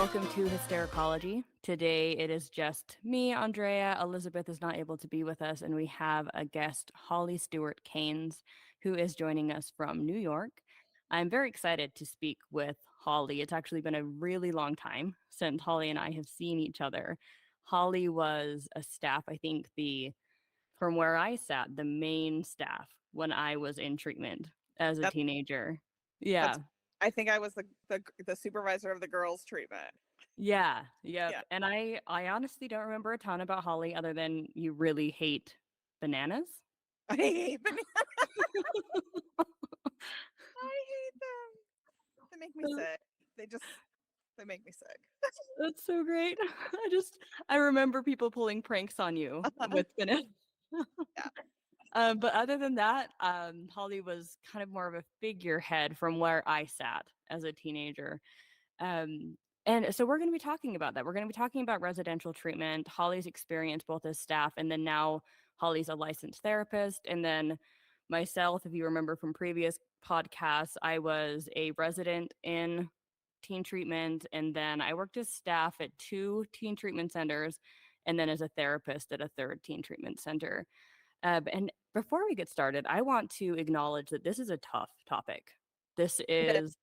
welcome to Hystericology. Today it is just me, Andrea. Elizabeth is not able to be with us, and we have a guest, Holly Stewart Keynes, who is joining us from New York. I'm very excited to speak with Holly. It's actually been a really long time since Holly and I have seen each other. Holly was a staff, I think from where I sat, the main staff when I was in treatment as a That's teenager. Yeah. that's I think I was the supervisor of the girls' treatment. Yeah, yep. Yeah. And I honestly don't remember a ton about Holly other than you really hate bananas. I hate bananas. I hate them. They make me That's sick. They just they make me sick. that's so great. I remember people pulling pranks on you with bananas. Yeah. But other than that, Holly was kind of more of a figurehead from where I sat as a teenager. Um, and so we're going to be talking about that. We're going to be talking about residential treatment, Holly's experience both as staff, and then now Holly's a licensed therapist. And then myself, if you remember from previous podcasts, I was a resident in teen treatment, and then I worked as staff at 2 teen treatment centers, and then as a therapist at a 3rd teen treatment center. And before we get started, I want to acknowledge that this is a tough topic. This It is. is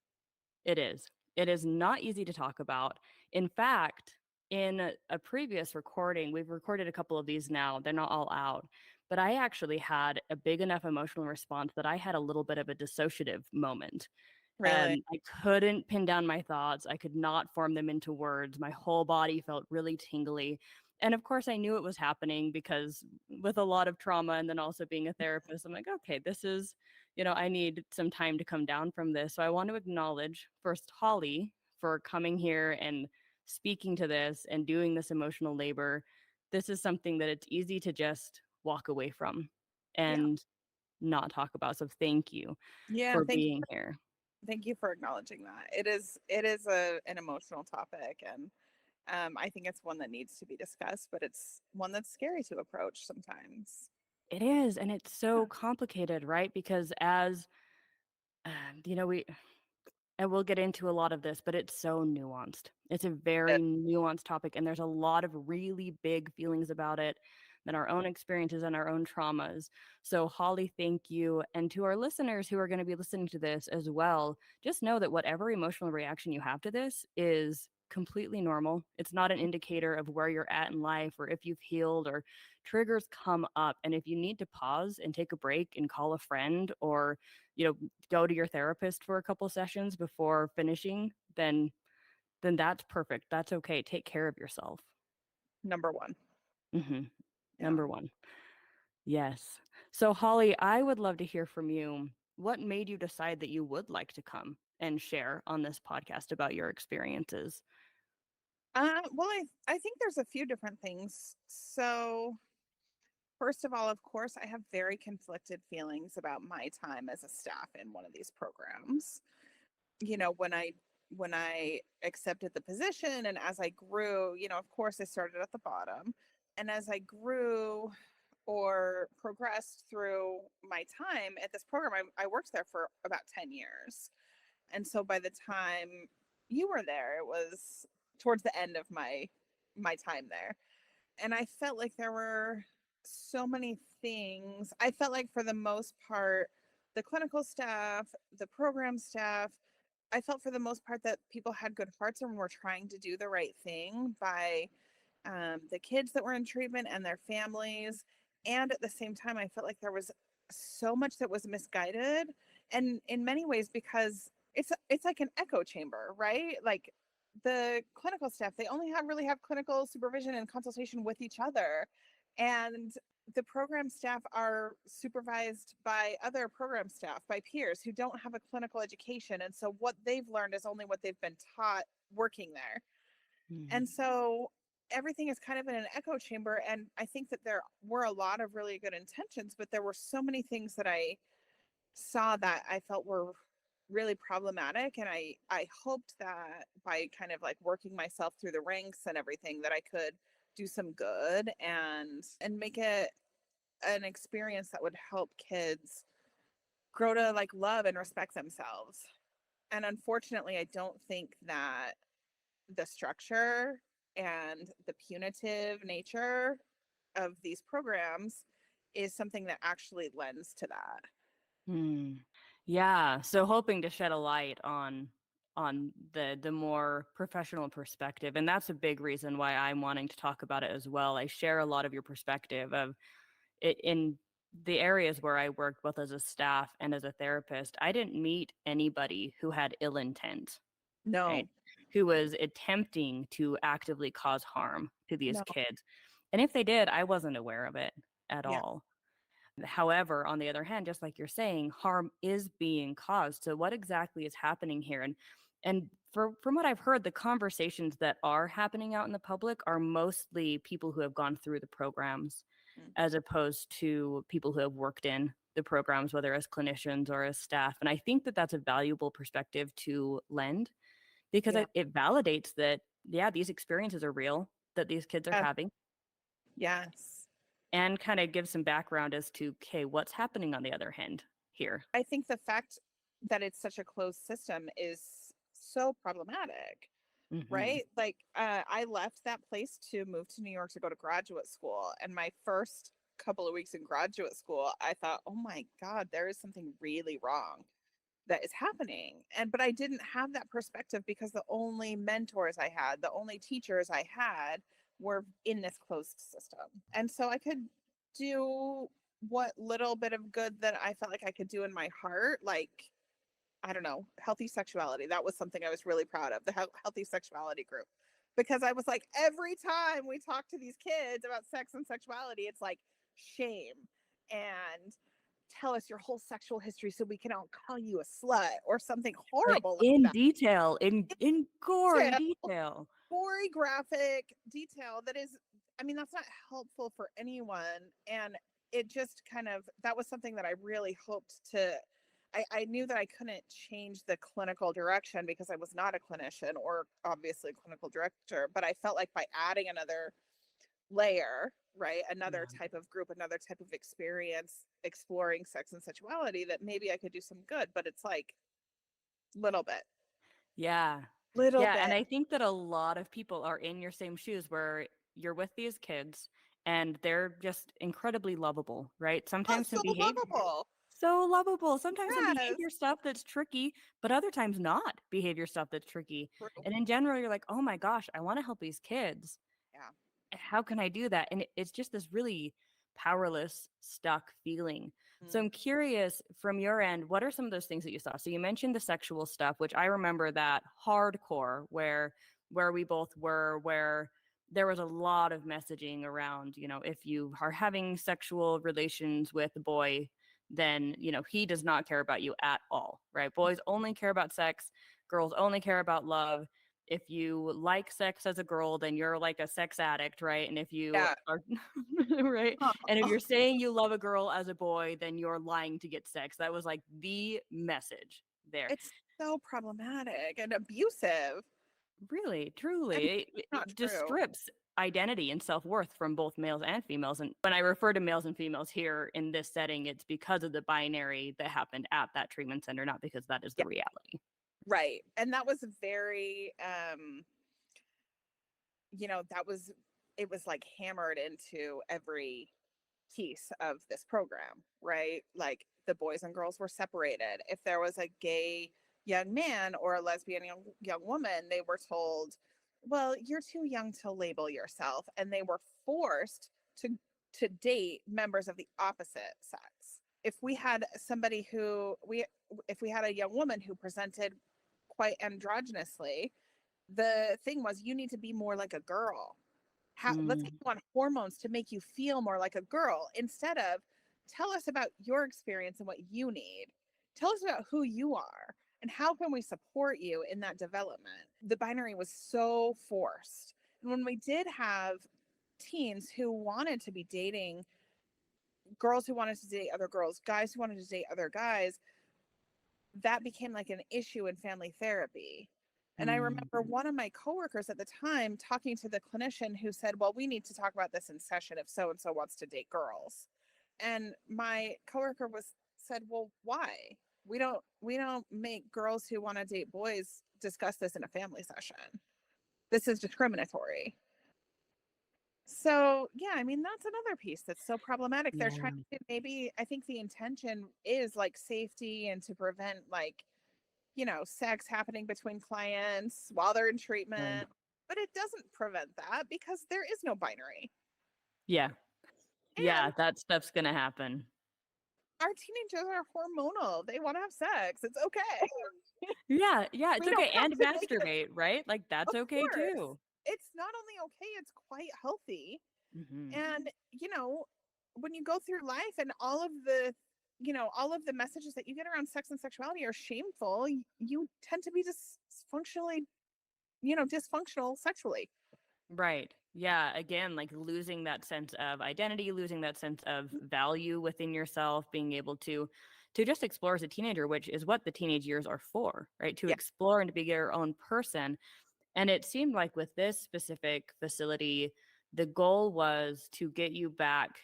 it is. It is not easy to talk about. In fact, in a previous recording, we've recorded a couple of these now, they're not all out, but I actually had a big enough emotional response that I had a little bit of a dissociative moment. Really. I couldn't pin down my thoughts. I could not form them into words. My whole body felt really tingly. And of course, I knew it was happening because with a lot of trauma and then also being a therapist, I'm like, okay, this is, I need some time to come down from this. So I want to acknowledge first Holly for coming here and speaking to this and doing this emotional labor. This is something that it's easy to just walk away from Yeah. and not talk about. So thank you Yeah. for being here. Thank you for acknowledging that. It is an emotional topic, and I think it's one that needs to be discussed, but it's one that's scary to approach sometimes. It is, and it's Yeah. so complicated, right? Because as we and we'll get into a lot of this, but it's so nuanced. It's a very nuanced topic, and there's a lot of really big feelings about it and our own experiences and our own traumas. So, Holly, thank you. And to our listeners who are going to be listening to this as well, just know that whatever emotional reaction you have to this is completely normal. It's not an indicator of where you're at in life or if you've healed or triggers come up. And if you need to pause and take a break and call a friend or go to your therapist for a couple sessions before finishing, then that's perfect. That's okay. Take care of yourself. Number one. Hmm. Yeah. Number one. Yes. So Holly, I would love to hear from you. What made you decide that you would like to come and share on this podcast about your experiences? Well, I think there's a few different things. So, first of all, of course, I have very conflicted feelings about my time as a staff in one of these programs. When I accepted the position and as I grew, of course I started at the bottom. And as I grew or progressed through my time at this program, I worked there for about 10 years. And so by the time you were there, it was towards the end of my time there. And I felt like there were so many things. I felt like for the most part, the clinical staff, the program staff, I felt for the most part that people had good hearts and were trying to do the right thing by the kids that were in treatment and their families. And at the same time, I felt like there was so much that was misguided, and in many ways because it's like an echo chamber, right? Like the clinical staff, they only really have clinical supervision and consultation with each other, and the program staff are supervised by other program staff, by peers who don't have a clinical education, and so what they've learned is only what they've been taught working there. Mhm. And so everything is kind of in an echo chamber. And I think that there were a lot of really good intentions, but there were so many things that I saw that I felt were really problematic. And I hoped that by kind of like working myself through the ranks and everything that I could do some good and make it an experience that would help kids grow to like love and respect themselves. And unfortunately, I don't think that the structure and the punitive nature of these programs is something that actually lends to that. Hmm. Yeah. So hoping to shed a light on the more professional perspective. And that's a big reason why I'm wanting to talk about it as well. I share a lot of your perspective of it in the areas where I worked both as a staff and as a therapist. I didn't meet anybody who had ill intent, right? No, Who was attempting to actively cause harm to these no, kids. And if they did, I wasn't aware of it at yeah, all. However, on the other hand, just like you're saying, harm is being caused. So what exactly is happening here? And from what I've heard, the conversations that are happening out in the public are mostly people who have gone through the programs mm, as opposed to people who have worked in the programs, whether as clinicians or as staff. And I think that that's a valuable perspective to lend because yeah, it validates that, yeah, these experiences are real, that these kids are yeah, having, yes. and kind of give some background as to, okay, what's happening on the other hand here. I think the fact that it's such a closed system is so problematic, Hmm. right? Like, I left that place to move to New York to go to graduate school. And my first couple of weeks in graduate school, I thought, oh my God, there is something really wrong that is happening. But I didn't have that perspective because the only mentors I had, the only teachers I had were in this closed system. And so I could do what little bit of good that I felt like I could do in my heart, like, I don't know, healthy sexuality. That was something I was really proud of, the healthy sexuality group. Because I was like, every time we talk to these kids about sex and sexuality, it's like shame and tell us your whole sexual history so we can all call you a slut or something Like horrible like in that. detail, in gory Detail, detail. gory, graphic detail that is, I mean, that's not helpful for anyone. And it just kind of, that was something that I really hoped to. I knew that I couldn't change the clinical direction because I was not a clinician or obviously a clinical director, but I felt like by adding another layer, right? Another Yeah. type of group, another type of experience exploring sex and sexuality, that maybe I could do some good, but it's like little bit, Yeah. little Yeah, and bit. I think that a lot of people are in your same shoes where you're with these kids and they're just incredibly lovable, right? Oh, Sometimes some so behavior lovable. so lovable. Sometimes some Yes. behavior stuff that's tricky, but other times not behavior stuff that's tricky. True. And in general, you're like, "Oh my gosh, I want to help these kids. Yeah. How can I do that?" And it's just this really powerless, stuck feeling. So Mm. I'm curious from your end, what are some of those things that you saw? So you mentioned the sexual stuff, which I remember that hardcore where we both were, where there was a lot of messaging around, if you are having sexual relations with a boy, then, he does not care about you at all, right? Boys only care about sex, girls only care about love. If you like sex as a girl, then you're like a sex addict, right? And if you Yeah. are right, and if Oh, you're saying you love a girl as a boy, then you're lying to get sex. That was like the message there. it's so problematic and abusive. Really, And truly, it's it not just true. strips identity and self-worth from both males and females. And when I refer to males and females here in this setting, it's because of the binary that happened at that treatment center, not because that is Yeah. the reality. Right. And that was very, that was, it was like hammered into every piece of this program, right? Like the boys and girls were separated. If there was a gay young man or a lesbian young woman, they were told, well, you're too young to label yourself. And they were forced to date members of the opposite sex. If we had somebody who we if we had a young woman who presented quite androgynously, the thing was you need to be more like a girl. Let's get Mm, you on hormones to make you feel more like a girl, instead of tell us about your experience and what you need. Tell us about who you are and how can we support you in that development. The binary was so forced. And when we did have teens who wanted to be dating, girls who wanted to date other girls, guys who wanted to date other guys, that became like an issue in family therapy. And I mm, remember one of my coworkers at the time talking to the clinician who said, well, we need to talk about this in session if so and so wants to date girls. And my coworker was said, well, why? We don't make girls who want to date boys discuss this in a family session. This is discriminatory. So, yeah, I mean, that's another piece that's so problematic. They're trying Yeah. to maybe, I think the intention is like safety and to prevent like, sex happening between clients while they're in Right. treatment. But it doesn't prevent that because there is no binary. Yeah. And Yeah, that stuff's gonna happen. our teenagers are hormonal. They want to have sex. It's okay. Yeah, yeah, it's We don't okay, have and to make it, masturbate, right? Like, that's of okay course. too. It's not only okay, it's quite healthy. Mhm. And, when you go through life and all of the messages that you get around sex and sexuality are shameful, you tend to be dysfunctional sexually. Right. Yeah, again, like, losing that sense of identity, losing that sense of value within yourself, being able to just explore as a teenager, which is what the teenage years are for, right? To Yeah. explore and to be your own person. And it seemed like with this specific facility, the goal was to get you back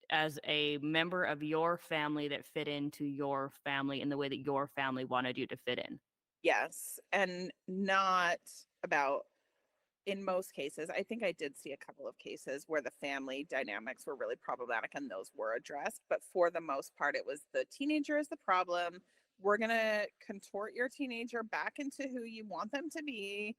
as a member of your family that fit into your family in the way that your family wanted you to fit in. Yes. And not about, in most cases, I think I did see a couple of cases where the family dynamics were really problematic and those were addressed. But for the most part, it was the teenager is the problem. We're going to contort your teenager back into who you want them to be.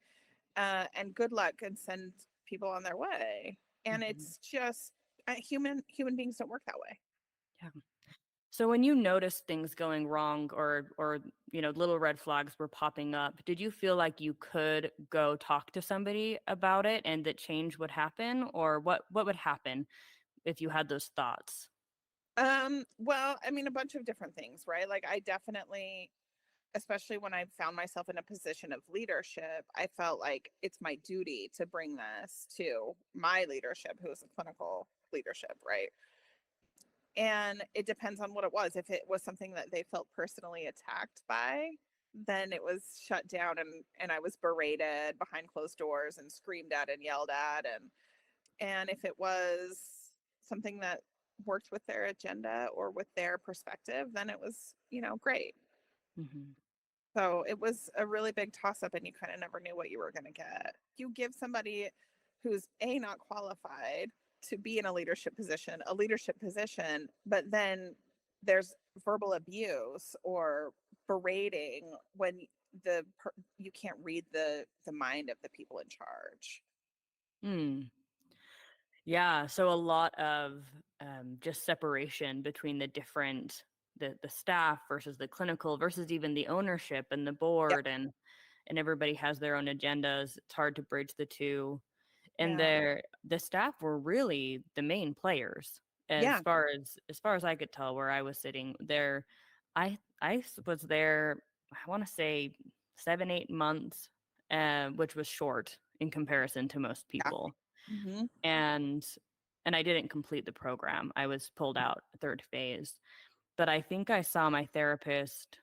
And good luck and send people on their way. And Mhm. it's just human beings don't work that way. Yeah. So when you noticed things going wrong or little red flags were popping up, did you feel like you could go talk to somebody about it and that change would happen, or what would happen if you had those thoughts? Well, I mean, a bunch of different things, right? Like I definitely, especially when I found myself in a position of leadership, I felt like it's my duty to bring this to my leadership, who is a clinical leadership, right? And it depends on what it was. If it was something that they felt personally attacked by, then it was shut down and I was berated behind closed doors and screamed at and yelled at, and if it was something that worked with their agenda or with their perspective, then it was, great. Hmm. So it was a really big toss up and you kind of never knew what you were going to get. You give somebody who's not qualified to be in a leadership position, but then there's verbal abuse or berating when you can't read the mind of the people in charge. Mm. Yeah, so a lot of just separation between the different the staff versus the clinical versus even the ownership and the Yep. board and everybody has their own agendas. It's hard to bridge the two. And Yeah. the staff were really the main players Yeah. as far as I could tell where I was sitting there. Was there, I want to say 7 8 months, which was short in comparison to most Yeah. people. Hmm. And I didn't complete the program. I was pulled out third phase. But I think I saw my therapist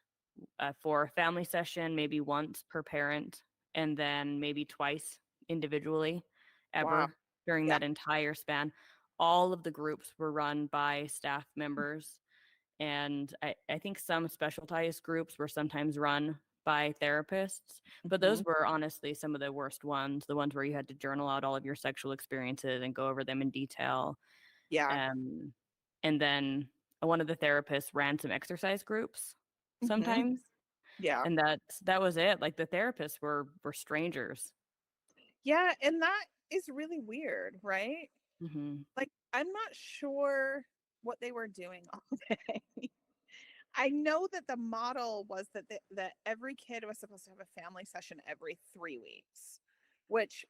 for a family session maybe once per parent, and then maybe twice individually Wow. ever during Yeah. that entire span. All of the groups were run by staff members. And I think some specialized groups were sometimes run by therapists, but Hmm. those were honestly some of the worst ones, the ones where you had to journal out all of your sexual experiences and go over them in detail. Yeah. Um, and then one of the therapists ran some exercise groups Hmm. sometimes, Yeah. and that was it. Like the therapists were strangers. Yeah. And that is really weird, right? Hmm. Like, I'm not sure what they were doing all day. I know that the model was that every kid was supposed to have a family session every 3 weeks, which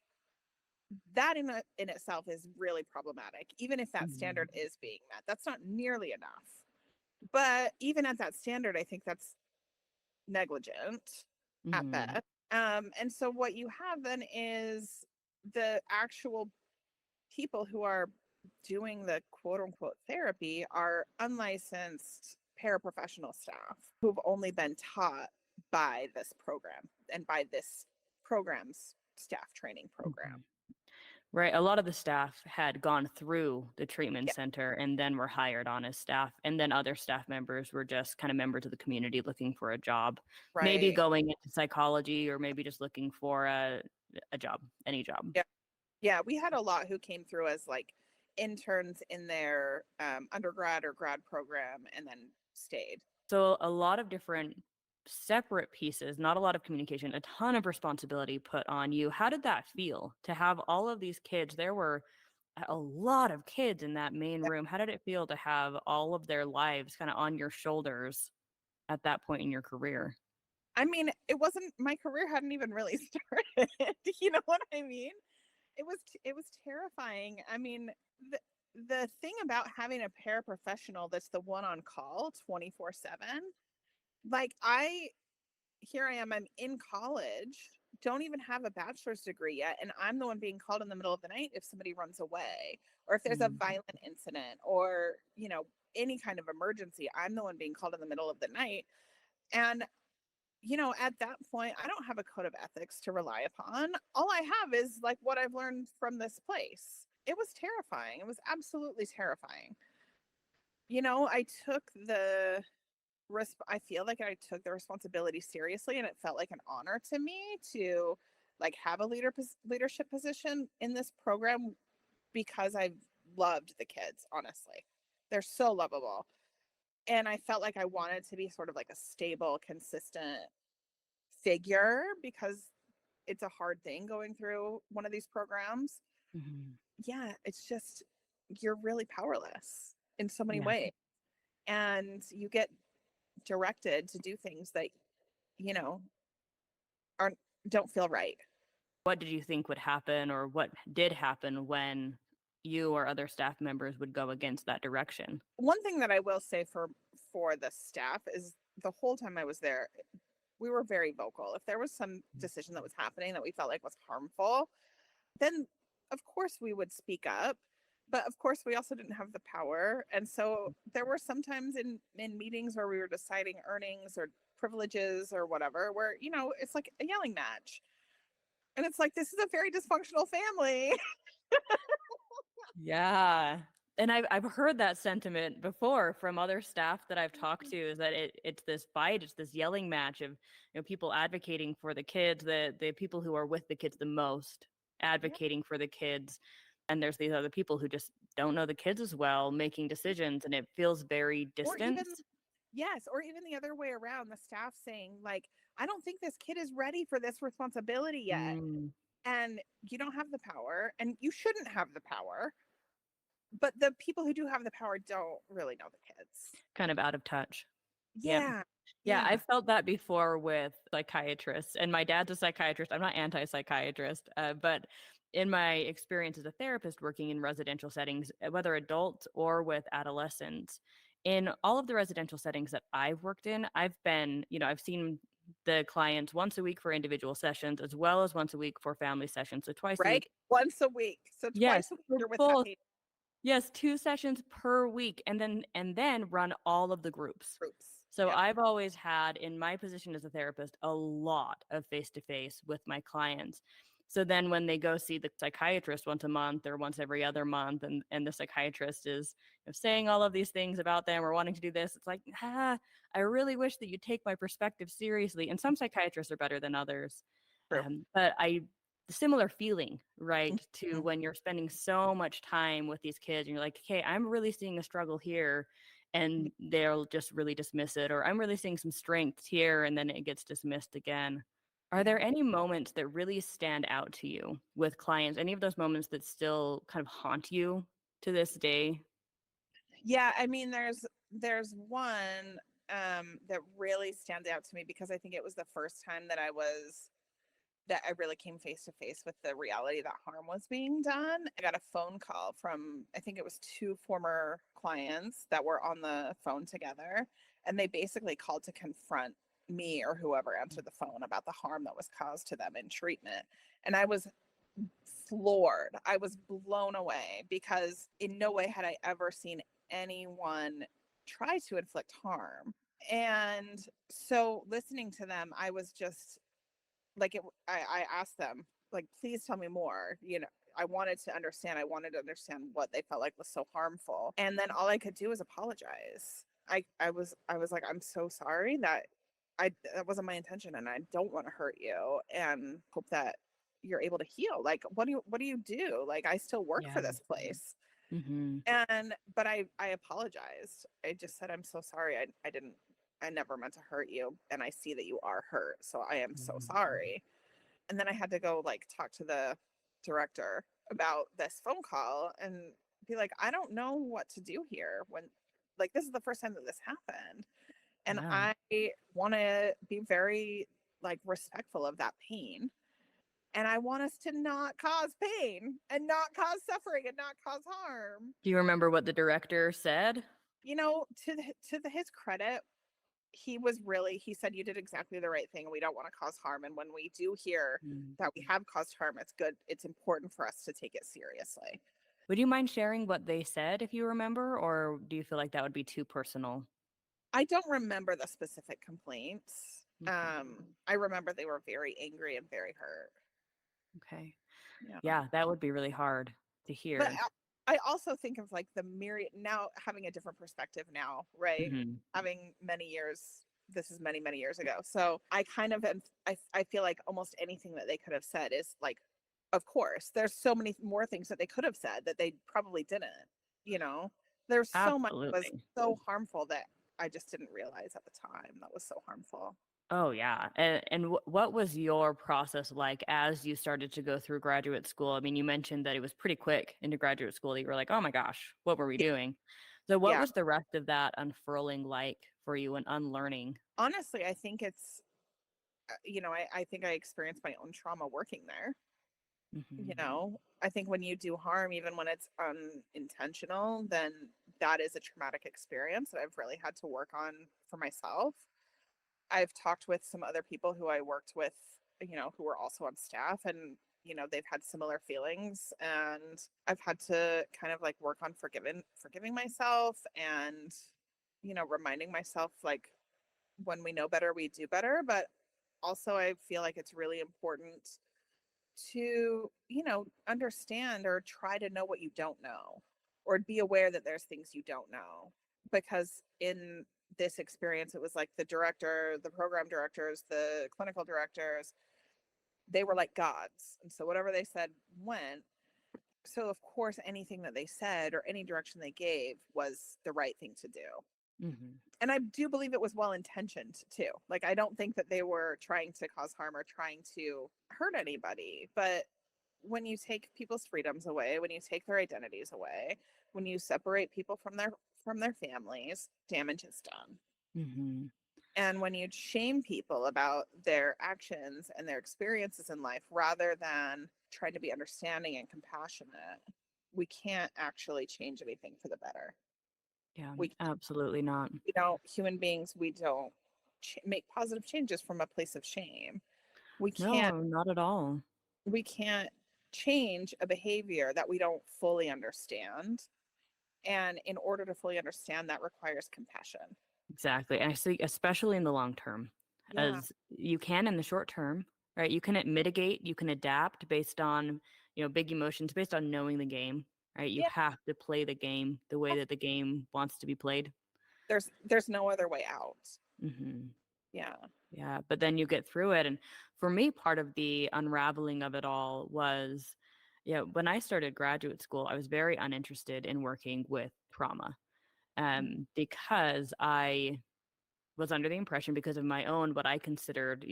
that in itself is really problematic. Even if that standard Hmm. is being met, that's not nearly enough. But even at that standard, I think that's negligent at Hmm. best. And so what you have then is the actual people who are doing the quote unquote therapy are unlicensed paraprofessional staff who've only been taught by this program and by this program's staff training program. Hmm. Right. A lot of the staff had gone through the treatment Yeah, center and then were hired on as staff. And then other staff members were just kind of members of the community looking for a job, maybe right. going into psychology or maybe just looking for a job, any job. Yeah. Yeah, we had a lot who came through as like interns in their undergrad or grad program and then stayed. So a lot of different separate pieces, not a lot of communication, a ton of responsibility put on you. How did that feel to have all of these kids? There were a lot of kids in that main room. How did it feel to have all of their lives kind of on your shoulders at that point in your career? I mean, it wasn't my career hadn't even really started. You know what I mean? It was terrifying. I mean, the the thing about having a paraprofessional that's the one on call 24/7, like here I am, I'm in college, don't even have a bachelor's degree yet, and I'm the one being called in the middle of the night if somebody runs away or if there's a Mm. violent incident or, any kind of emergency. I'm the one being called in the middle of the night. And at that point, I don't have a code of ethics to rely upon. All I have is like what I've learned from this place. It was terrifying. It was absolutely terrifying. I took the I feel like I took the responsibility seriously, and it felt like an honor to me to like have a leadership position in this program because I've loved the kids, honestly. They're so lovable. And I felt like I wanted to be sort of like a stable, consistent figure because it's a hard thing going through one of these programs. Mhm. Yeah, it's just you're really powerless in so many Yeah. ways. And you get directed to do things that, you know, aren't don't feel right. What did you think would happen or what did happen when you or other staff members would go against that direction? One thing that I will say for the staff is the whole time I was there, we were very vocal. If there was some decision that was happening that we felt like was harmful, then of course we would speak up. But of course we also didn't have the power. And so there were sometimes in meetings where we were deciding earnings or privileges or whatever, where, it's like a yelling match. And it's like, this is a very dysfunctional family. Yeah. And I've heard that sentiment before from other staff that I've talked to is that it's this fight, it's this yelling match of people advocating for the kids, the people who are with the kids the most Yeah. advocating for the kids. And there's these other people who just don't know the kids as well making decisions and it feels very Or distant. even, yes, or even the other way around, the staff saying, like, I don't think this kid is ready for this responsibility yet. Mm, And you don't have the power, and you shouldn't have the power. But the people who do have the power don't really know the kids. kind of out of touch. Yep. Yeah. Yeah, Yeah. I've felt that before with psychiatrists, and my dad's a psychiatrist. I'm not anti-psychiatrist, but in my experience as a therapist working in residential settings, whether adults or with adolescents, in all of the residential settings that I've worked in, I've seen the clients once a week for individual sessions as well as once a week for family sessions. So twice a Right. week. Once a week. So Yes, twice a week for you're with that both. patient Yes, 2 sessions per week and then run all of the groups. groups. So Yep. I've always had in my position as a therapist a lot of face to face with my clients. So then when they go see the psychiatrist once a month or once every other month and the psychiatrist is saying all of these things about them or wanting to do this, it's like, I really wish that you take my perspective seriously. And some psychiatrists are better than others. True. But similar feeling, right, to Mhm. when you're spending so much time with these kids and you're like, okay, I'm really seeing a struggle here and they'll just really dismiss it, or I'm really seeing some strength here and then it gets dismissed again. Are there Yeah. any moments that really stand out to you with clients? Any of those moments that still kind of haunt you to this day? Yeah, I mean, there's one that really stands out to me because I think it was the first time that I really came face to face with the reality that harm was being done. I got a phone call from, I think it was two former clients that were on the phone together, and they basically called to confront me or whoever answered the phone about the harm that was caused to them in treatment. And I was floored. I was blown away because in no way had I ever seen anyone try to inflict harm. And so listening to them, I was just like I asked them, like, please tell me more. I wanted to understand. I wanted to understand what they felt like was so harmful. And then all I could do was apologize. I was like, I'm so sorry that wasn't my intention and I don't want to hurt you and hope that you're able to heal. Like, what do you do? Like, I still work Yeah. for this place. Mhm. And but I apologized. I just said, I'm so sorry. I didn't, I never meant to hurt you. And I see that you are hurt. So I am so Mhm. sorry. And then I had to go like talk to the director about this phone call and be like, I don't know what to do here when, like, this is the first time that this happened. And Yeah. I want to be very like respectful of that pain. And I want us to not cause pain and not cause suffering and not cause harm. Do you remember what the director said? You know, his credit, he said you did exactly the right thing and we don't want to cause harm. And when we do hear Mm. that we have caused harm, it's important for us to take it seriously. Would you mind sharing what they said if you remember, or do you feel like that would be too personal? I don't remember the specific complaints. Okay. I remember they were very angry and very hurt. Okay. Yeah. Yeah, that would be really hard to But hear. I also think of like the myriad, now having a different perspective now, right? Mhm. Having many years, this is many, many years ago. So I kind of I feel like almost anything that they could have said is like, of course, there's so many more things that they could have said that they probably didn't, you know? There's so much that was Absolutely. so harmful that I just didn't realize at the time that was so harmful. Oh, yeah. And what was your process like as you started to go through graduate school? I mean, you mentioned that it was pretty quick into graduate school that you were like, "Oh my gosh, what were we Yeah. doing?" So what Yeah. was the rest of that unfurling like for you and unlearning? Honestly, I think it's, I think I experienced my own trauma working there. Mhm. I think when you do harm, even when it's unintentional, then that is a traumatic experience that I've really had to work on for myself. I've talked with some other people who I worked with, who were also on staff, and they've had similar feelings, and I've had to kind of like work on forgiving myself, and reminding myself, like, when we know better we do better. But also I feel like it's really important to, understand or try to know what you don't know, or be aware that there's things you don't know. Because in this experience, it was like the director, the program directors, the clinical directors, they were like gods. And so whatever they said went. So, of course, anything that they said or any direction they gave was the right thing to do. Mhm. And I do believe it was well intentioned too. Like, I don't think that they were trying to cause harm or trying to hurt anybody. But when you take people's freedoms away, when you take their identities away, when you separate people from their families, damage is done. Mhm. And when you shame people about their actions and their experiences in life rather than trying to be understanding and compassionate, we can't actually change anything for the better. Yeah, We, absolutely not. human beings, we don't make positive changes from a place of shame. We can't No, not at all. we can't change a behavior that we don't fully understand. And in order to fully understand, that requires compassion. Exactly. And I see, especially in the long term, Yeah. as you can in the short term, right? You can mitigate, you can adapt based on, big emotions, based on knowing the game, right? You Yeah. have to play the game the way that the game wants to be played. There's no other way out. Hmm. Yeah. Yeah. But then you get through it. And for me, part of the unraveling of it all was, when I started graduate school, I was very uninterested in working with trauma, because I was under the impression, because of my own what I considered,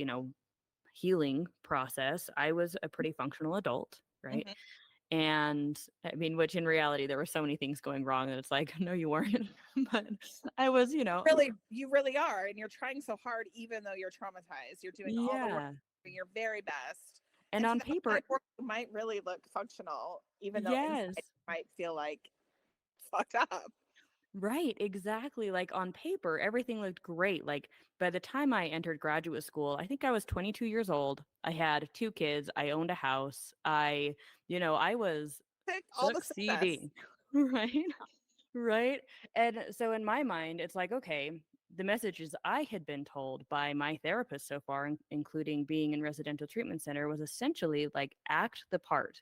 healing process, I was a pretty functional adult, right? Hmm. And I mean, which in reality there were so many things going wrong that it's like, no, you weren't. But I was, You really are. And you're trying so hard, even though you're traumatized. You're doing all the work, yeah. doing your very best. And And to on the outside paper, world, you might really look functional, even though inside yes. you might feel like fucked up. Right, exactly. Like on paper, everything looked great. Like by the time I entered graduate school, I think I was 22 years old. I had two kids. I owned a house. I was Pick all the success. succeeding. Right. Right. And so in my mind, it's like, okay, the messages I had been told by my therapist so far, including being in residential treatment center, was essentially like act the part,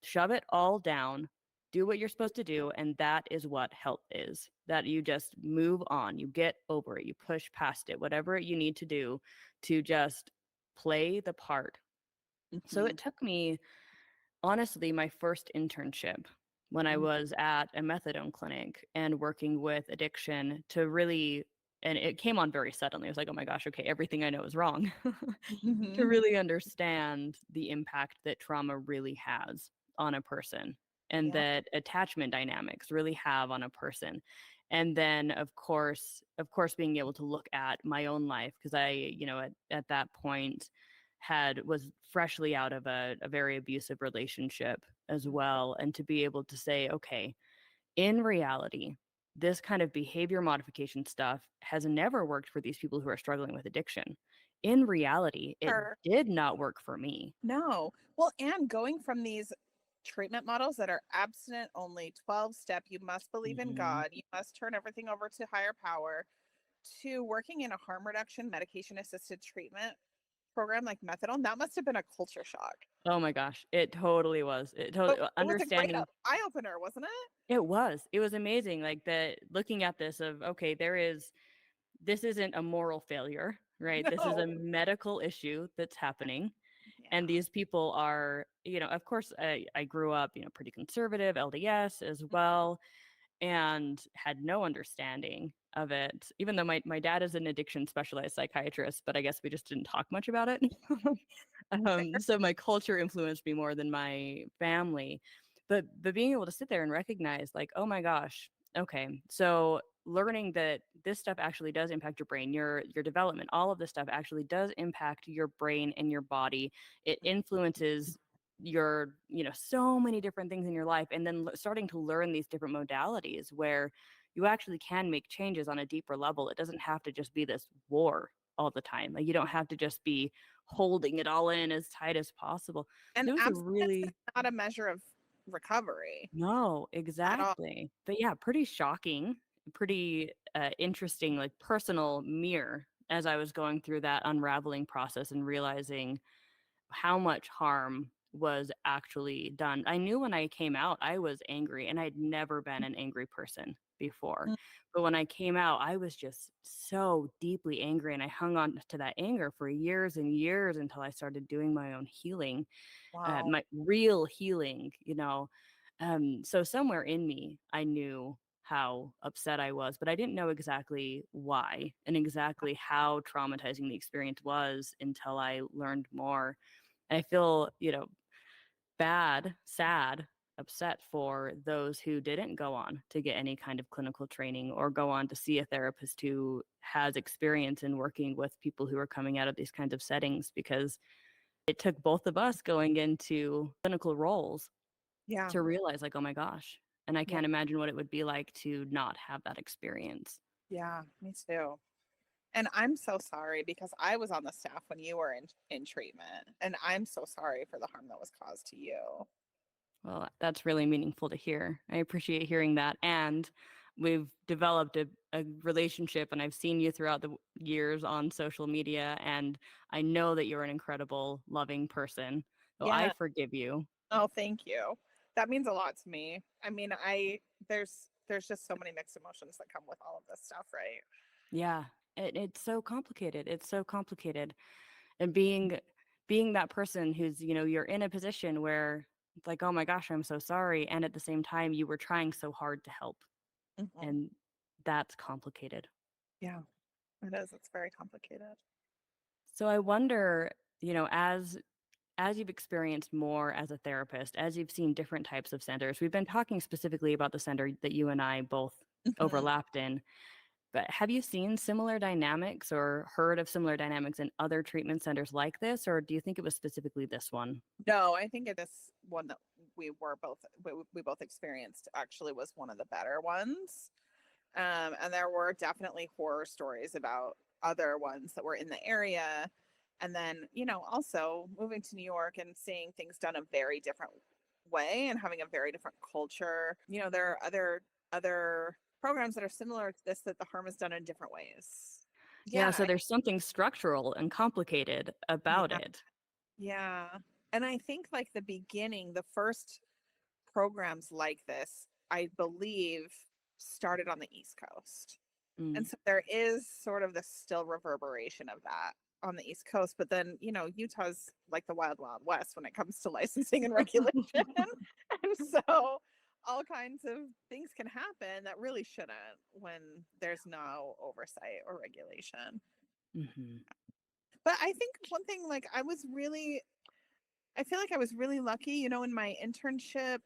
shove it all down, do what you're supposed to do. And that is what help is, that you just move on, you get over it, you push past it, whatever you need to do to just play the part. So Mhm. it took me, honestly, my first internship when I Mhm. was at a methadone clinic and working with addiction to really, and it came on very suddenly. I was like, "Oh my gosh, okay, everything I know is wrong." To Mhm. really understand the impact that trauma really has on a person and Yeah. that attachment dynamics really have on a person. And then of course being able to look at my own life because I, at that point had was freshly out of a very abusive relationship as Mhm. well, and to be able to say, okay, in reality, this kind of behavior modification stuff has never worked for these people who are struggling with addiction. In reality, it Sure. did not work for me. No. Well, and going from these treatment models that are abstinent only 12 step, you must believe in Mhm. God, you must turn everything over to higher power, to working in a harm reduction medication assisted treatment program like methadone, that must have been a culture shock. Oh my gosh, it totally was. It totally But it was a great understanding. eye opener, wasn't it? It was amazing, like, looking at this of, okay, this isn't a moral failure, right? This is a No. medical issue that's happening. And Yeah. these people are, of course, I grew up, pretty conservative, LDS as well, and had no understanding of it, even though my dad is an addiction specialized psychiatrist, but I guess we just didn't talk much about it. Fair. So my culture influenced me more than my family. But being able to sit there and recognize, like, oh my gosh, okay, so learning that this stuff actually does impact your brain, your development, all of this stuff actually does impact your brain and your body. It influences your, so many different things in your life, and then starting to learn these different modalities where you actually can make changes on a deeper level. It doesn't have to just be this war all the time. Like, you don't have to just be holding it all in as tight as possible. And It was a abstinence is really not a measure of recovery no, at all. exactly. But yeah, pretty shocking, pretty interesting, like personal mirror as I was going through that unraveling process and realizing how much harm was actually done. I knew when I came out, I was angry, and I'd never been an angry person before. Mm. But when I came out, I was just so deeply angry, and I hung on to that anger for years and years until I started doing my own healing, Wow. my real healing. So somewhere in me, I knew how upset I was, but I didn't know exactly why and exactly how traumatizing the experience was until I learned more. And I feel, bad, sad, upset for those who didn't go on to get any kind of clinical training or go on to see a therapist who has experience in working with people who are coming out of these kinds of settings, because it took both of us going into clinical roles Yeah. to realize, like, oh my gosh. And I Yeah. can't imagine what it would be like to not have that experience. Yeah. Me too. And I'm so sorry because I was on the staff when you were in treatment, and I'm so sorry for the harm that was caused to you. Well, that's really meaningful to hear. I appreciate hearing that. And we've developed a relationship, and I've seen you throughout the years on social media. And I know that you're an incredible, loving person. So I Yeah. forgive you. Oh, thank you. That means a lot to me. I mean, there's just so many mixed emotions that come with all of this stuff, right? Yeah. It's so complicated. It's so complicated. And being that person who's, you're in a position where it's like, oh my gosh, I'm so sorry. And at the same time, you were trying so hard to help. Mhm. And that's complicated. Yeah, it is. It's very complicated. So I wonder, as you've experienced more as a therapist, as you've seen different types of centers, we've been talking specifically about the center that you and I both Mhm. overlapped in, but have you seen similar dynamics or heard of similar dynamics in other treatment centers like this, or do you think it was specifically this one? No, I think it is one that we both experienced actually was one of the better ones. And there were definitely horror stories about other ones that were in the area. And then, also moving to New York and seeing things done a very different way and having a very different culture. There are other programs that are similar to this that the harm is done in different ways. Yeah, Yeah, so there's something structural and complicated about yeah, it. yeah. And I think like the beginning, the first programs like this, I believe, started on the East Coast. And Mm. so there is sort of the still reverberation of that. on the East Coast, but then, Utah's like the wild, wild west when it comes to licensing and regulation. And so all kinds of things can happen that really shouldn't when there's no oversight or regulation. Mhm. But I think one thing, like, I feel like I was really lucky, in my internship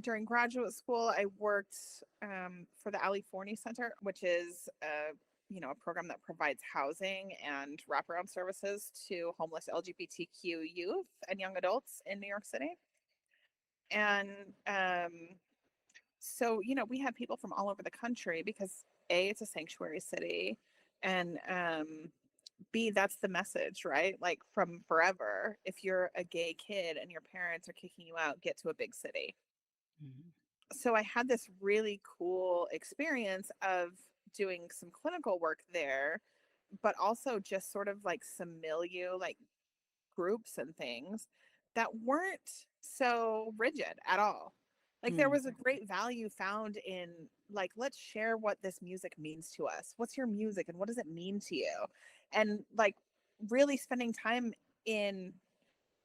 during graduate school. I worked for the Ali Forney Center, which is a program that provides housing and wraparound services to homeless LGBTQ youth and young adults in New York City. And so, we had people from all over the country because A, it's a sanctuary city, and B, that's the message, right? Like, from forever, if you're a gay kid and your parents are kicking you out, get to a big city. Mhm. So I had this really cool experience of doing some clinical work there, but also just sort of like some milieu, like groups and things that weren't so rigid at all. Like, there Mm. was a great value found in, like, let's share what this music means to us. What's your music and what does it mean to you? And like, really spending time in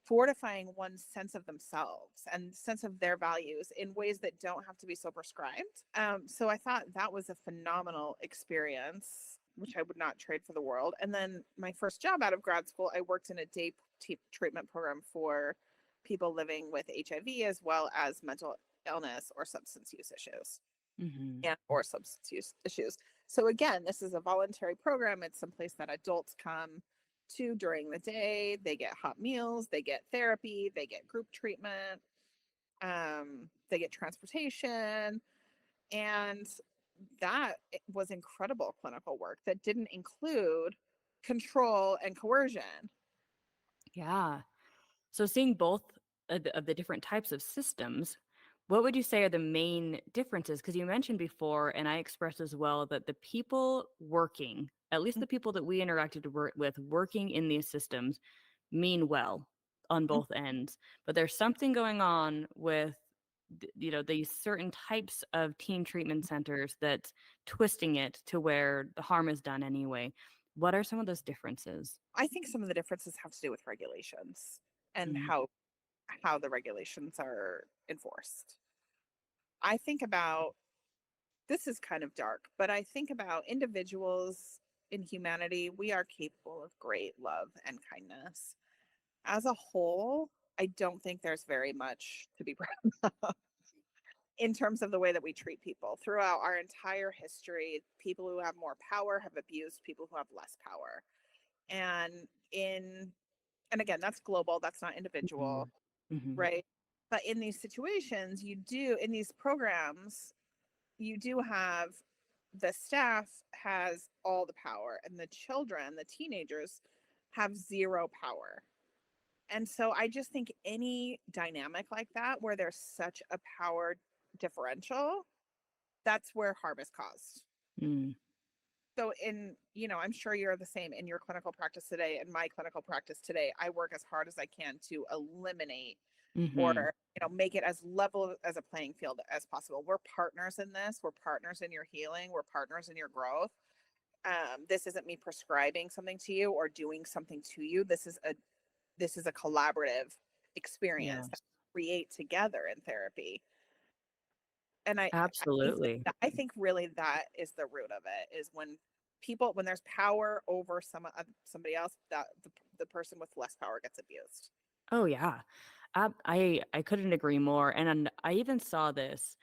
fortifying one's sense of themselves and sense of their values in ways that don't have to be so prescribed. So I thought that was a phenomenal experience, which I would not trade for the world. And then my first job out of grad school, I worked in a day treatment program for people living with HIV as well as mental illness or substance use issues Mhm. and or substance use issues. So again, this is a voluntary program. It's someplace that adults come to during the day. They get hot meals, they get therapy, they get group treatment, they get transportation, and that was incredible clinical work that didn't include control and coercion. Yeah. So seeing both of the different types of systems, what would you say are the main differences? Because you mentioned before, and I expressed as well, that the people working, at least the people that we interacted with working in these systems, mean well on Mhm. both ends. But there's something going on with these certain types of teen treatment centers that's twisting it to where the harm is done anyway. What are some of those differences? I think some of the differences have to do with regulations and Mm, how the regulations are enforced. I think about this is kind of dark, but I think about individuals in humanity. We are capable of great love and kindness. As a whole, I don't think there's very much to be proud of in terms of the way that we treat people. Throughout our entire history, people who have more power have abused people who have less power. And in and again, that's global, that's not individual, mhm, mhm, right? But in these situations, in these programs, you do have the staff has all the power and the children, the teenagers have zero power. And so I just think any dynamic like that where there's such a power differential, that's where harm is caused. mm, So I'm sure you're the same in your clinical practice today. In my clinical practice today, I work as hard as I can to eliminate or mhm. make it as level as a playing field as possible. We're partners in this. We're partners in your healing. We're partners in your growth. This isn't me prescribing something to you or doing something to you. This is a collaborative experience that Yes, we create together in therapy. And absolutely. I think really that is the root of it, is when there's power over somebody else, that the person with less power gets abused. Oh yeah. I couldn't agree more. And I even saw this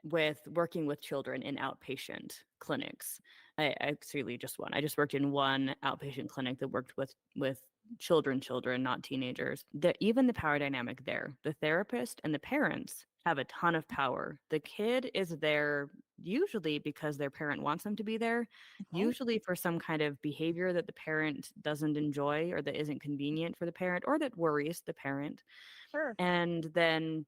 with working with children in outpatient clinics. I actually just one. I just worked in one outpatient clinic that worked with children, not teenagers. Even the power dynamic there, the therapist and the parents have a ton of power. The kid is there usually because their parent wants them to be there, Mhm. usually for some kind of behavior that the parent doesn't enjoy or that isn't convenient for the parent or that worries the parent. Sure. And then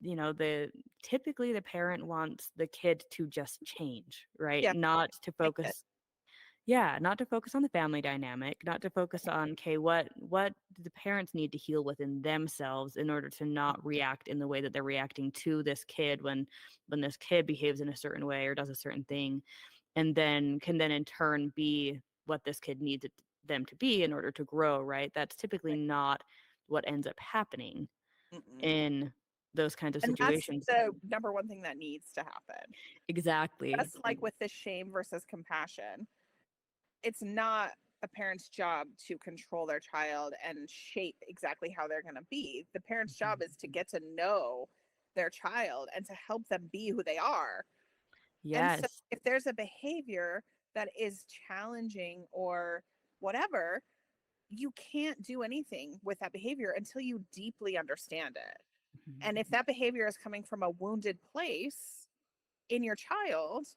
the typically the parent wants the kid to just change, right? Yeah. Not to Like it. focus yeah, not to focus on the family dynamic, not to focus on, okay, what do the parents need to heal within themselves in order to not react in the way that they're reacting to this kid when this kid behaves in a certain way or does a certain thing, and then can then in turn be what this kid needs it them to be in order to grow, right? That's typically Right. not what ends up happening Mm-mm. in those kinds of And that's situations. the number one thing that needs to happen. Exactly. Just like with the shame versus compassion, it's not a parent's job to control their child and shape exactly how they're going to be. The parent's job Mhm. is to get to know their child and to help them be who they are. And so Yes. if there's a behavior that is challenging or whatever, you can't do anything with that behavior until you deeply understand it. Mhm. And if that behavior is coming from a wounded place in your child,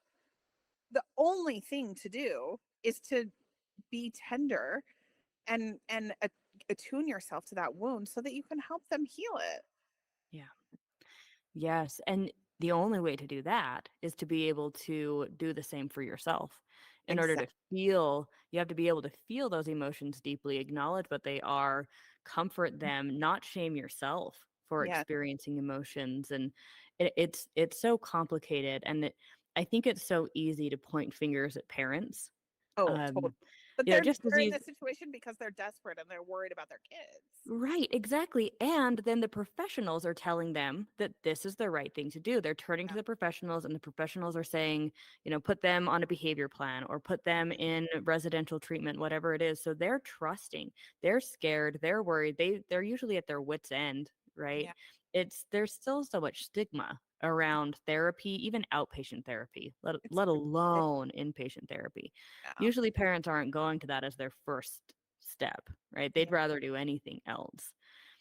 the only thing to do is to be tender and attune yourself to that wound so that you can help them heal it. Yeah. Yes, and the only way to do that is to be able to do the same for yourself. In order to Exactly. feel, you have to be able to feel those emotions deeply, acknowledge what they are, comfort them, not shame yourself for Yeah. experiencing emotions. And it's so complicated, and I think it's so easy to point fingers at parents. Oh, totally. Um, But just as they're in easy. this situation because they're desperate and they're worried about their kids. Right, exactly. And then the professionals are telling them that this is the right thing to do. They're turning to Yeah. the professionals, and the professionals are saying, put them on a behavior plan or put them Mhm. in residential treatment, whatever it is. So they're trusting, they're scared, they're worried. They're usually at their wits' end, right? Yeah. There's still so much stigma around therapy, even outpatient therapy, It's let ridiculous. alone inpatient therapy. Yeah. Usually parents aren't going to that as their first step, right? They'd Yeah. rather do anything else.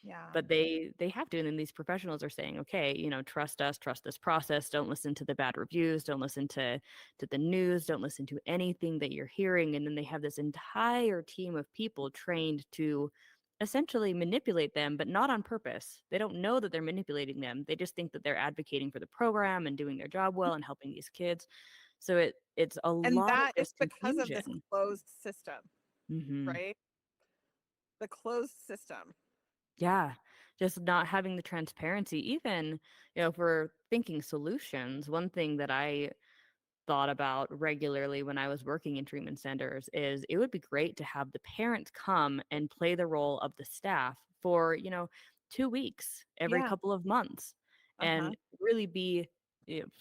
Yeah. But they have to, and then these professionals are saying, "Okay, trust us, trust this process. Don't listen to the bad reviews, don't listen to the news, don't listen to anything that you're hearing." And then they have this entire team of people trained to essentially manipulate them, but not on purpose. They don't know that they're manipulating them. They just think that they're advocating for the program and doing their job well and helping these kids. So it's a And lot of that is just because of this confusion. closed system, Mhm. right? The closed system. Yeah, just not having the transparency. Even, if we're thinking solutions, one thing that I thought about regularly when I was working in treatment centers is it would be great to have the parents come and play the role of the staff for, 2 weeks every Yeah. couple of months, Uh-huh. and really be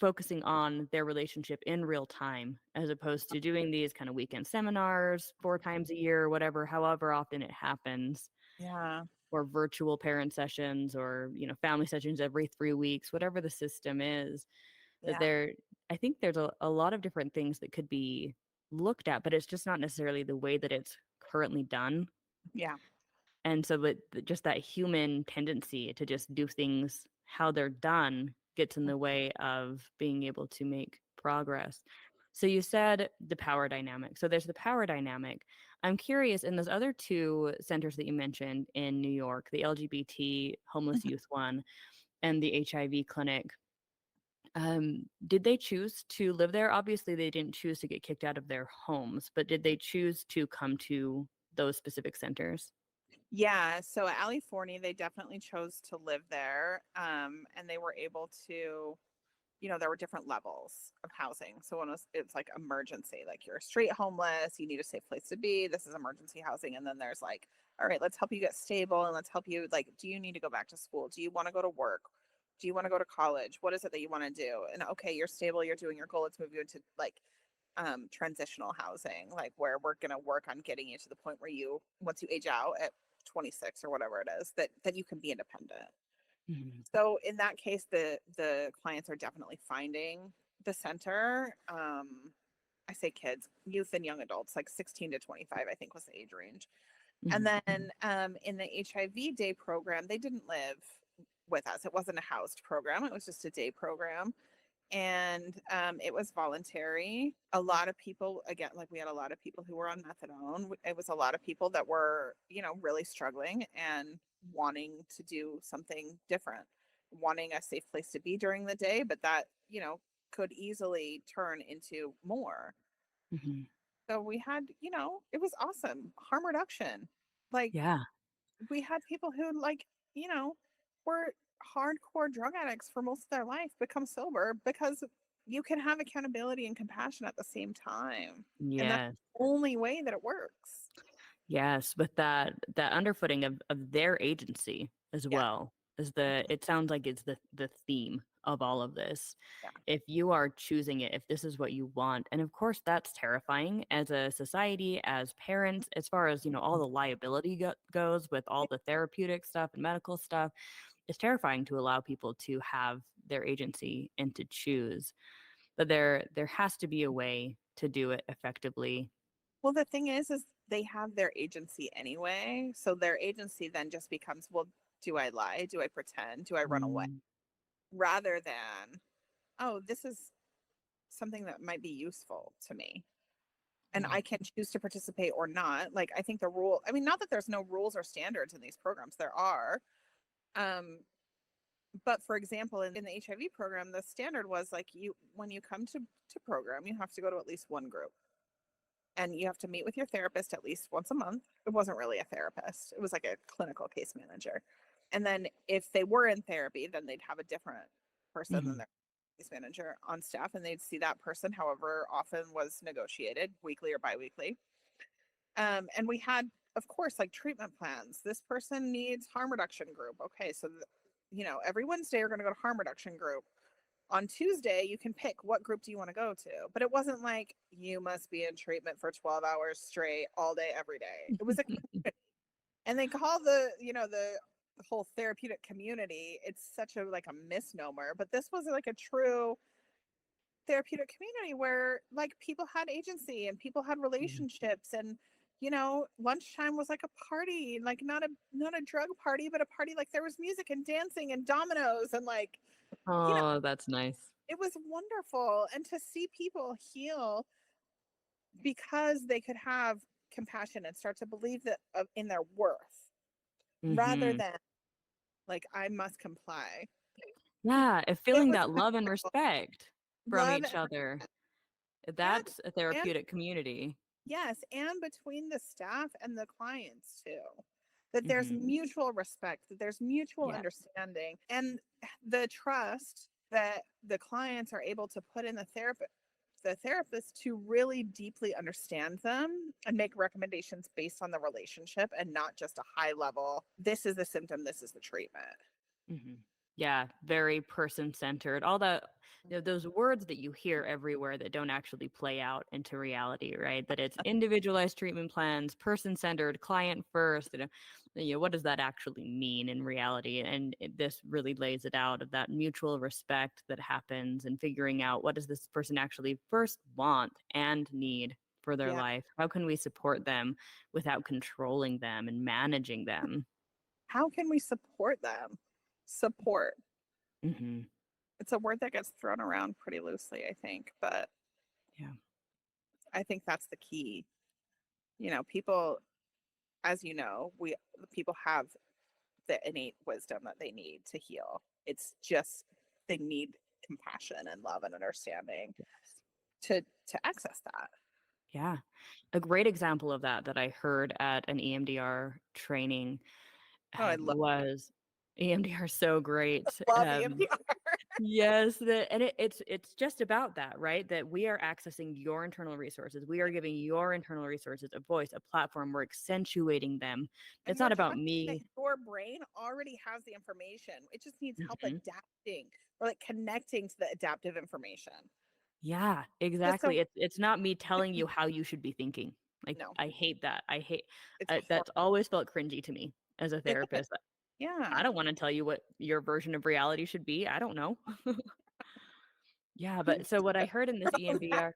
focusing on their relationship in real time, as opposed to doing these kind of weekend seminars 4 times a year, whatever, however often it happens, Yeah. or virtual parent sessions, or family sessions every 3 weeks, whatever the system is. That Yeah. I think there's a lot of different things that could be looked at, but it's just not necessarily the way that it's currently done. Yeah. And so just that human tendency to just do things how they're done gets in the way of being able to make progress. So you said the power dynamic. So there's the power dynamic. I'm curious, in those other two centers that you mentioned in New York, the LGBT homeless Mhm. youth one and the HIV clinic, did they choose to live there? Obviously, they didn't choose to get kicked out of their homes, but did they choose to come to those specific centers? Yeah, so at California, they definitely chose to live there, and they were able to, there were different levels of housing. So one was it's like emergency, like you're street homeless, you need a safe place to be. This is emergency housing, and then there's like, all right, let's help you get stable, and let's help you. Like, do you need to go back to school? Do you want to go to work? Do you want to go to college? What is it that you want to do? And okay, you're stable, you're doing your goal. Let's move you into like transitional housing, like where we're going to work on getting you to the point where you, once you age out at 26 or whatever it is, that you can be independent. Mhm, So in that case, the clients are definitely finding the center. I say kids, youth and young adults, like 16 to 25, I think was the age range. And mhm, then in the HIV day program, they didn't live with us. It wasn't a housed program. It was just a day program, and it was voluntary. A lot of people, again, like we had a lot of people who were on methadone. It was a lot of people that were, really struggling and wanting to do something different, wanting a safe place to be during the day, but that, could easily turn into more. mhm. So we had, it was awesome. Harm reduction. Like Yeah. we had people who you know were hardcore drug addicts for most of their life become sober because you can have accountability and compassion at the same time, and that's Yes. the only way that it works. Yes, with that underfooting of their agency as Yeah. well is the it sounds like it's the theme of all of this. Yeah. If you are choosing it, if this is what you want, and of course that's terrifying as a society, as parents, as far as, all the liability goes with all the therapeutic stuff and medical stuff, it's terrifying to allow people to have their agency and to choose. But there has to be a way to do it effectively. Well, the thing is they have their agency anyway. So their agency then just becomes, well, do I lie? Do I pretend? Do I run away? Mm, Rather than, oh, this is something that might be useful to me. And yeah. I can choose to participate or not. Like, I think the rule, I mean, not that there's no rules or standards in these programs, there are. Um, but for example, in the HIV program, the standard was like when you come to program, you have to go to at least one group and you have to meet with your therapist at least once a month. It wasn't really a therapist, it was like a clinical case manager. And then if they were in therapy, then they'd have a different person than Mhm. their case manager on staff, and they'd see that person however often was negotiated, weekly or biweekly. And we had, of course, like treatment plans. This person needs harm reduction group. Okay, so every Wednesday you're going to go to harm reduction group. On Tuesday, you can pick what group do you want to go to. But it wasn't like you must be in treatment for 12 hours straight all day, every day. It was a, and they call the whole therapeutic community, it's such a like a misnomer, but this was like a true therapeutic community where like people had agency and people had Mhm. relationships, and lunchtime was like a party, like not a drug party, but a party, like there was music and dancing and dominoes and like you know Oh, that's nice. it was wonderful. And to see people heal because they could have compassion and start to believe that in their worth rather Mhm. than like I must comply. Yeah, and It feeling was that love and wonderful. respect from Love each other. and That's a and therapeutic community. yes, and between the staff and the clients too. That there's Mhm. mutual respect, that there's mutual Yeah. understanding, and the trust that the clients are able to put in the therapist to really deeply understand them and make recommendations based on the relationship and not just a high level, this is the symptom, this is the treatment. Mhm. Yeah, very person-centered. All that those words that you hear everywhere that don't actually play out into reality, right? That it's individualized treatment plans, person-centered, client first, what does that actually mean in reality? And this really lays it out of that mutual respect that happens and figuring out what does this person actually first want and need for their Yeah. life? How can we support them without controlling them and managing them? How can we support them? Support. Mhm. It's a word that gets thrown around pretty loosely, I think, but Yeah. I think that's the key. People, as we people have the innate wisdom that they need to heal. It's just they need compassion and love and understanding Yes. to access that. Yeah. A great example of that I heard at an EMDR training, Oh, I love was EMDR so great. love EMDR. Yes, and it's just about that, right? That we are accessing your internal resources. We are giving your internal resources a voice, a platform. We're accentuating them. And It's we're not about talking that me. your brain already has the information. It just needs help Mhm. adapting or like connecting to the adaptive information. Yeah, Just so exactly. It's not me telling you how you should be thinking. Like, no, I hate that. I hate it's hard. that's always felt cringy to me as a It is. therapist. I Yeah. don't wanna tell you what your version of reality should be, I don't know. Yeah, Who but so what I made heard in you this the expert on that?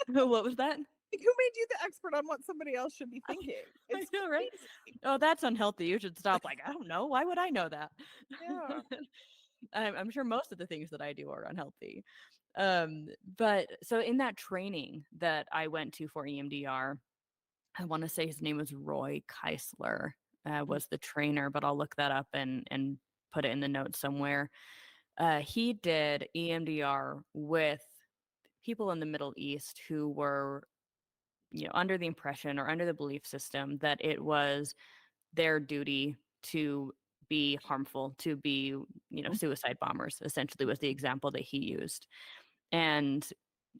EMDR what was that? Like, who made you the expert on what somebody else should be thinking? I It's know, right? crazy. "Oh, that's unhealthy, you should stop." Like, I don't know, why would I know that? Yeah. I'm sure most of the things that I do are unhealthy. But so in that training that I went to for EMDR, I wanna say his name was Roy Keisler, was the trainer, but I'll look that up and put it in the notes somewhere. He did EMDR with people in the Middle East who were, under the impression or under the belief system that it was their duty to be harmful, to be, Mhm. suicide bombers, essentially was the example that he used. And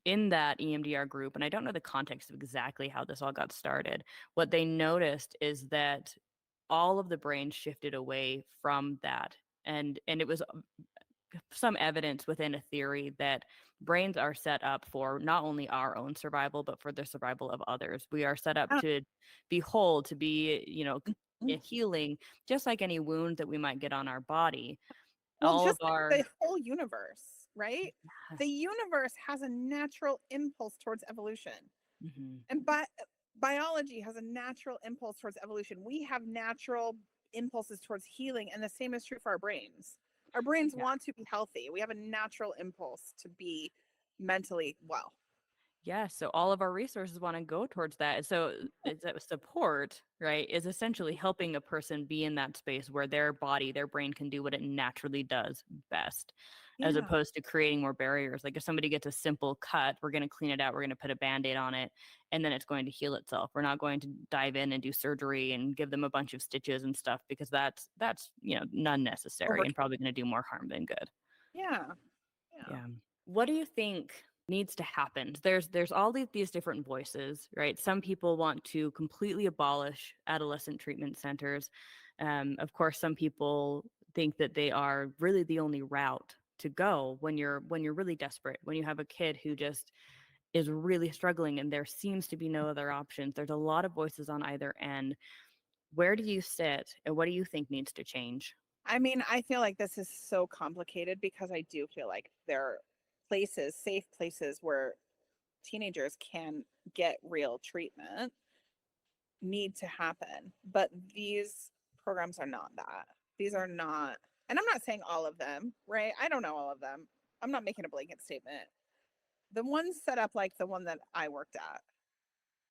in that EMDR group, and I don't know the context of exactly how this all got started, what they noticed is that all of the brain shifted away from that. And it was some evidence within a theory that brains are set up for not only our own survival but for the survival of others. We are set up Ah, to be whole, to be, mhm. healing, just like any wound that we might get on our body. Well, All of just like our the whole universe, right? The Yes. universe has a natural impulse towards evolution. Mhm. And biology has a natural impulse towards evolution. We have natural impulses towards healing, and the same is true for our brains. Our brains Yeah. want to be healthy. We have a natural impulse to be mentally well. Yeah, so all of our resources want to go towards that. So it's that support, right, is essentially helping a person be in that space where their body, their brain can do what it naturally does best, as Yeah. opposed to creating more barriers. Like if somebody gets a simple cut, we're going to clean it out, we're going to put a band-aid on it, and then it's going to heal itself. We're not going to dive in and do surgery and give them a bunch of stitches and stuff because that's unnecessary Over. and probably going to do more harm than good. Yeah. Yeah. Yeah. What do you think needs to happen? There's all these different voices, right? Some people want to completely abolish adolescent treatment centers. Of course, some people think that they are really the only route to go when you're really desperate, when you have a kid who just is really struggling and there seems to be no other options. There's a lot of voices on either end. Where do you sit and what do you think needs to change? I mean, I feel like this is so complicated because I do feel like there are places, safe places where teenagers can get real treatment need to happen. But these programs are not that. These are not, and I'm not saying all of them, right? I don't know all of them. I'm not making a blanket statement. The ones set up like the one that I worked at,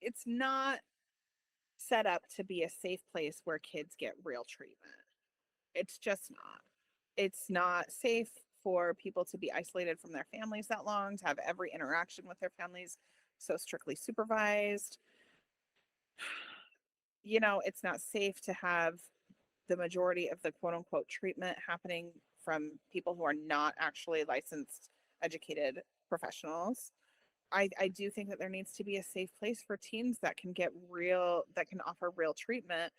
it's not set up to be a safe place where kids get real treatment. It's just not. It's not safe for people to be isolated from their families that long, to have every interaction with their families so strictly supervised. It's not safe to have the majority of the quote unquote treatment happening from people who are not actually licensed, educated professionals. I do think that there needs to be a safe place for teens that can offer real treatment.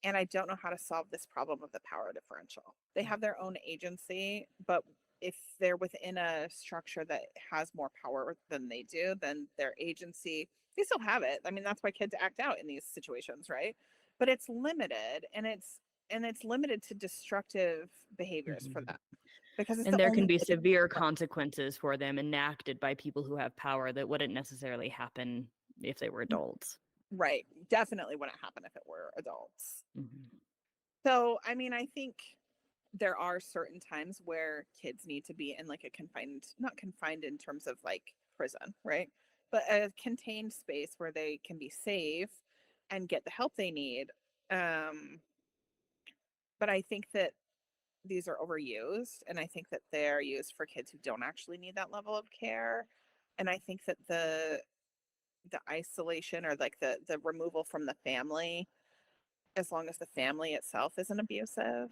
And I don't know how to solve this problem of the power differential. They have their own agency, but if they're within a structure that has more power than they do, then their agency, they still have it. I mean, that's why kids act out in these situations, right? But it's limited and it's limited to destructive behaviors for Mhm. them because it's And the there can only be way they severe consequences for them enacted by people who have power that wouldn't necessarily happen if they were can. adults. Right. Definitely wouldn't happen if it were adults. Mhm. So, I mean, I think there are certain times where kids need to be in like a confined, not confined in terms of like prison, right? But a contained space where they can be safe and get the help they need. Um, but I think that these are overused and I think that they're used for kids who don't actually need that level of care. And I think that the isolation or like the removal from the family, as long as the family itself isn't abusive,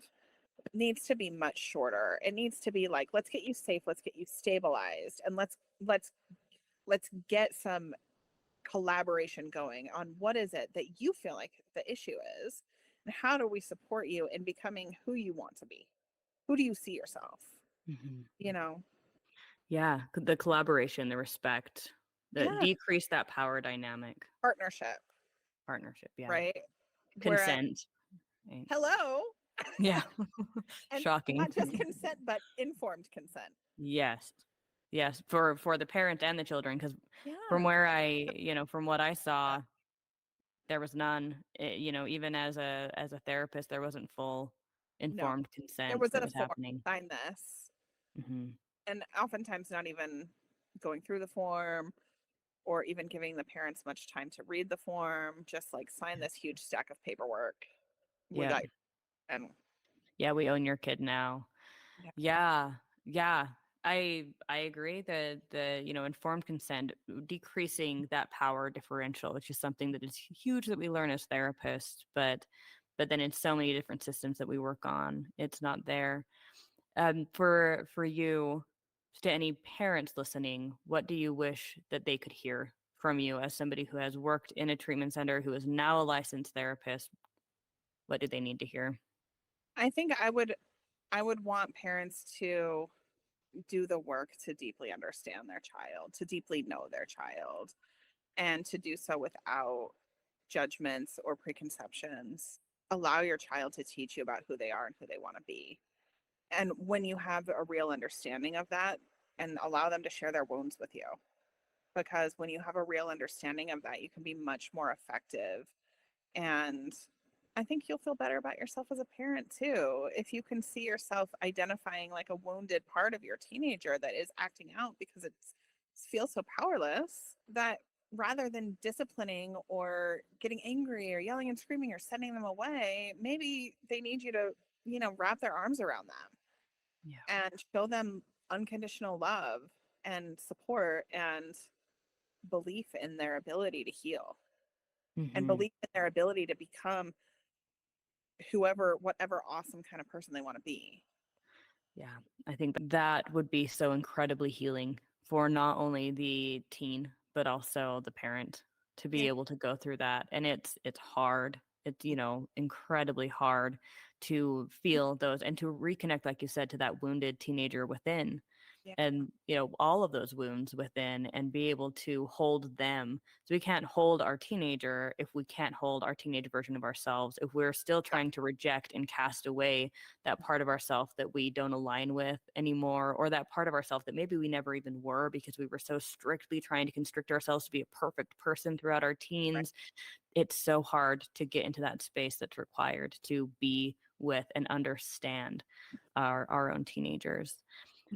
needs to be much shorter. It needs to be like, let's get you safe, let's get you stabilized, and let's get some collaboration going on what is it that you feel like the issue is, and how do we support you in becoming who you want to be? Who do you see yourself? Mhm. You know? Yeah, the collaboration, the respect, the Yeah, decrease that power dynamic, partnership, partnership, yeah. right? Whereas, Consent, right? hello, Yeah. and Shocking. not just consent, but informed consent. Yes. Yes, for the parent and the children, because from Yeah, where from what I saw, there was none. Even as a therapist, there wasn't full no, informed there consent was that a was form, happening. sign this, Mhm. and oftentimes not even going through the form or even giving the parents much time to read the form, just like sign this huge stack of paperwork. We Yep. got and Yeah, we own your kid now. yeah, Yeah. Yeah. I agree that the informed consent, decreasing that power differential, which is something that is huge that we learn as therapists, but then in so many different systems that we work on, it's not there. For you, to any parents listening, what do you wish that they could hear from you as somebody who has worked in a treatment center, who is now a licensed therapist? What do they need to hear? I think I would want parents to do the work to deeply understand their child, to deeply know their child, and to do so without judgments or preconceptions. Allow your child to teach you about who they are and who they want to be. And when you have a real understanding of that, and allow them to share their wounds with you, because when you have a real understanding of that, you can be much more effective. And I think you'll feel better about yourself as a parent too. If you can see yourself identifying like a wounded part of your teenager that is acting out because it feels so powerless, that rather than disciplining or getting angry or yelling and screaming or sending them away, maybe they need you to, wrap their arms around them Yeah. and show them unconditional love and support and belief in their ability to heal and Hmm. belief in their ability to become whoever, whatever awesome kind of person they want to be. Yeah. I think that would be so incredibly healing for not only the teen, but also the parent to be Yeah. able to go through that. And it's hard. It's, incredibly hard to feel those and to reconnect, like you said, to that wounded teenager within Yeah. and all of those wounds within and be able to hold them. So we can't hold our teenager if we can't hold our teenage version of ourselves, if we're still trying to reject and cast away that part of ourselves that we don't align with anymore, or that part of ourselves that maybe we never even were because we were so strictly trying to constrict ourselves to be a perfect person throughout our Right. teens. It's so hard to get into that space that's required to be with and understand our own teenagers.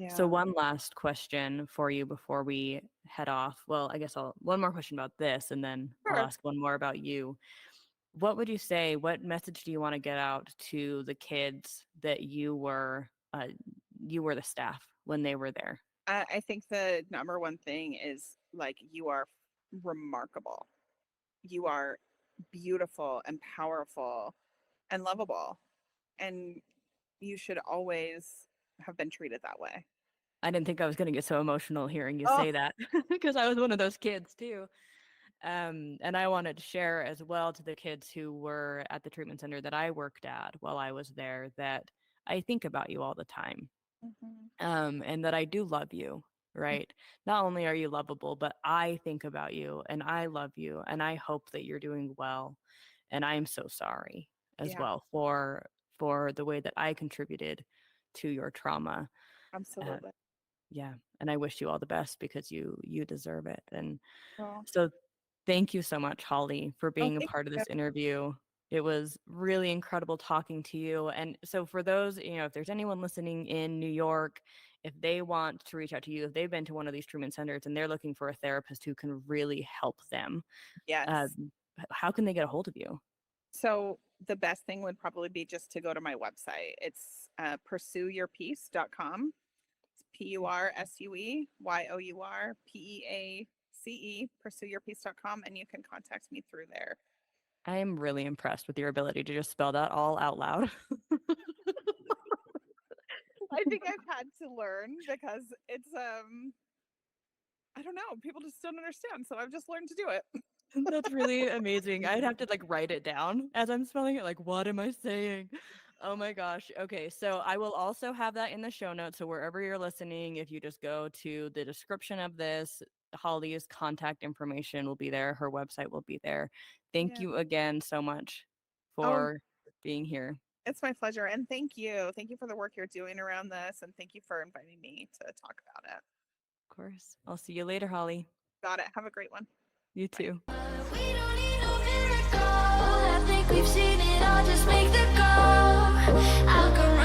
So Yeah. one last question for you before we head off. Well, I guess I'll one more question about this and then I'll Sure. ask one more about you. What would you say, what message do you want to get out to the kids that you were the staff when they were there? I think the number one thing is like you are remarkable. You are beautiful and powerful and lovable. And you should always have been treated that way. I didn't think I was going to get so emotional hearing you Oh, say that because I was one of those kids too. And I wanted to share as well to the kids who were at the treatment center that I worked at while I was there that I think about you all the time, mhm. and that I do love you, right? Not only are you lovable, but I think about you and I love you and I hope that you're doing well. And I'm so sorry as Yeah, well for the way that I contributed to your trauma. Uh, absolutely. yeah, and I wish you all the best because you deserve it. And Well, so thank you so much, Holly, for oh, being a thank part of you. this interview. It was really incredible talking to you. And so, for those, if there's anyone listening in New York, if they want to reach out to you, if they've been to one of these treatment centers and they're looking for a therapist who can really help them, Yes. how can they get a hold of you? So the best thing would probably be just to go to my website. It's pursueyourpeace.com. It's PURSUEYOURPEACE, pursueyourpeace.com, and you can contact me through there. I am really impressed with your ability to just spell that all out loud. I think I've had to learn because it's I don't know, people just don't understand, so I've just learned to do it. That's really amazing. I'd have to like write it down as I'm spelling it. Like, what am I saying? Oh my gosh. Okay. So I will also have that in the show notes. So wherever you're listening, if you just go to the description of this, Holly's contact information will be there. Her website will be there. Thank Yeah. you again so much Oh, for being here. it's my pleasure. And thank you. Thank you for the work you're doing around this. And thank you for inviting me to talk about it. Of course. I'll see you later, Holly. Got it. Have a great one. You Bye. too. We don't need no miracle. I think we've seen it all. Just make the call. I'll go